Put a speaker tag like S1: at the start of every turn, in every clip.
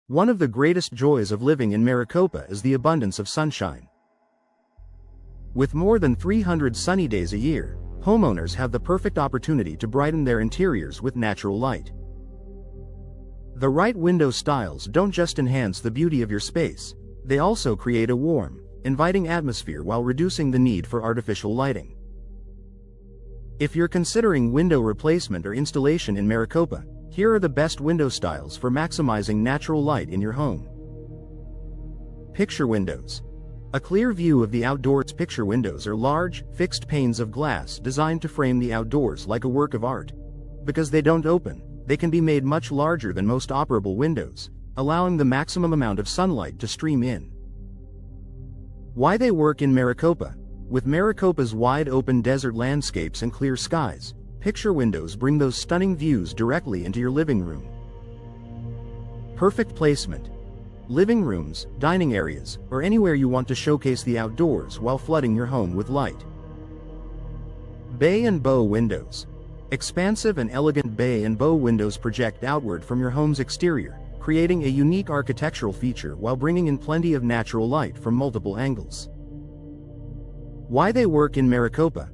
S1: One of the greatest joys of living in Maricopa is the abundance of sunshine. With more than 300 sunny days a year, homeowners have the perfect opportunity to brighten their interiors with natural light. The right window styles don't just enhance the beauty of your space, they also create a warm, inviting atmosphere while reducing the need for artificial lighting. If you're considering window replacement or installation in Maricopa, here are the best window styles for maximizing natural light in your home. Picture windows. A clear view of the outdoors. Picture windows are large, fixed panes of glass designed to frame the outdoors like a work of art. Because they don't open, they can be made much larger than most operable windows, allowing the maximum amount of sunlight to stream in. Why they work in Maricopa. With Maricopa's wide open desert landscapes and clear skies, picture windows bring those stunning views directly into your living room. Perfect placement. Living rooms, dining areas, or anywhere you want to showcase the outdoors while flooding your home with light. Bay and bow windows. Expansive and elegant bay and bow windows project outward from your home's exterior, creating a unique architectural feature while bringing in plenty of natural light from multiple angles. Why they work in Maricopa.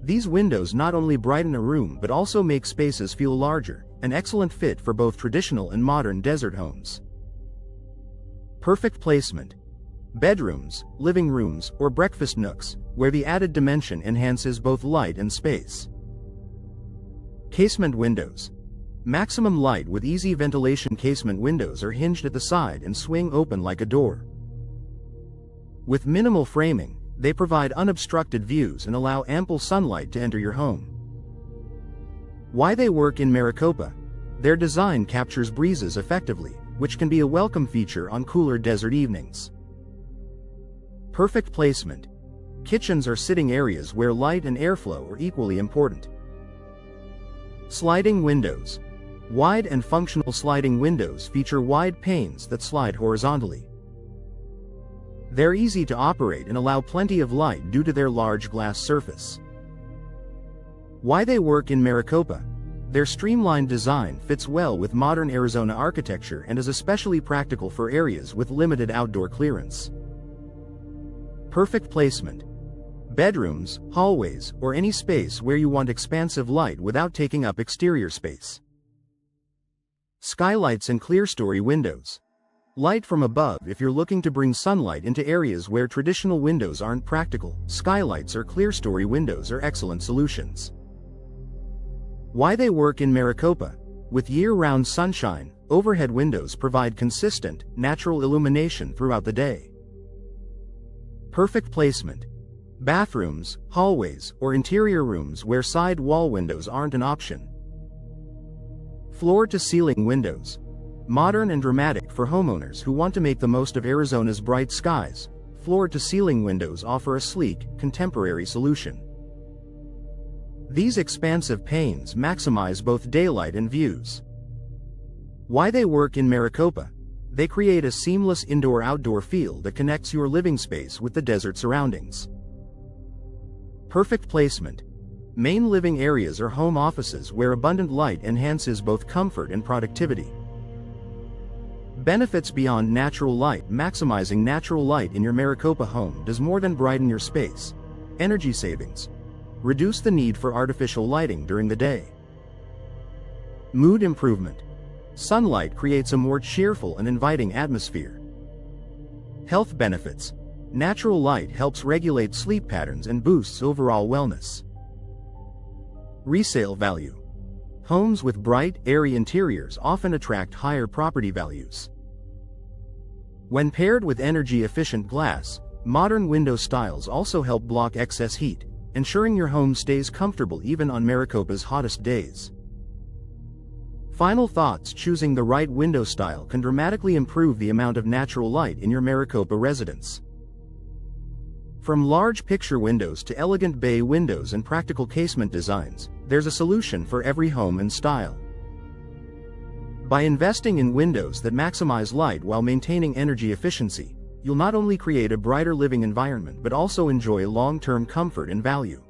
S1: These windows not only brighten a room but also make spaces feel larger, an excellent fit for both traditional and modern desert homes. Perfect placement. Bedrooms, living rooms, or breakfast nooks, where the added dimension enhances both light and space. Casement windows. Maximum light with easy ventilation. Casement windows are hinged at the side and swing open like a door. With minimal framing, they provide unobstructed views and allow ample sunlight to enter your home. Why they work in Maricopa. Their design captures breezes effectively, which can be a welcome feature on cooler desert evenings. Perfect placement. Kitchens are sitting areas where light and airflow are equally important. Sliding windows. Wide and functional sliding windows feature wide panes that slide horizontally. They're easy to operate and allow plenty of light due to their large glass surface. Why they work in Maricopa. Their streamlined design fits well with modern Arizona architecture and is especially practical for areas with limited outdoor clearance. Perfect placement. Bedrooms, hallways, or any space where you want expansive light without taking up exterior space. Skylights and clearstory windows. Light from above. If you're looking to bring sunlight into areas where traditional windows aren't practical, skylights or clearstory windows are excellent solutions. Why they work in Maricopa. With year-round sunshine, overhead windows provide consistent, natural illumination throughout the day. Perfect placement. Bathrooms, hallways, or interior rooms where side wall windows aren't an option. Floor-to-ceiling windows. Modern and dramatic for homeowners who want to make the most of Arizona's bright skies, floor-to-ceiling windows offer a sleek, contemporary solution. These expansive panes maximize both daylight and views. Why they work in Maricopa. They create a seamless indoor-outdoor feel that connects your living space with the desert surroundings. Perfect placement. Main living areas or home offices where abundant light enhances both comfort and productivity. Benefits beyond natural light. Maximizing natural light in your Maricopa home does more than brighten your space. Energy savings. Reduce the need for artificial lighting during the day. Mood improvement. Sunlight creates a more cheerful and inviting atmosphere. Health benefits. Natural light helps regulate sleep patterns and boosts overall wellness. Resale value. Homes with bright, airy interiors often attract higher property values. When paired with energy-efficient glass, modern window styles also help block excess heat, ensuring your home stays comfortable even on Maricopa's hottest days. Final thoughts. Choosing the right window style can dramatically improve the amount of natural light in your Maricopa residence. From large picture windows to elegant bay windows and practical casement designs, there's a solution for every home and style. By investing in windows that maximize light while maintaining energy efficiency, you'll not only create a brighter living environment but also enjoy long-term comfort and value.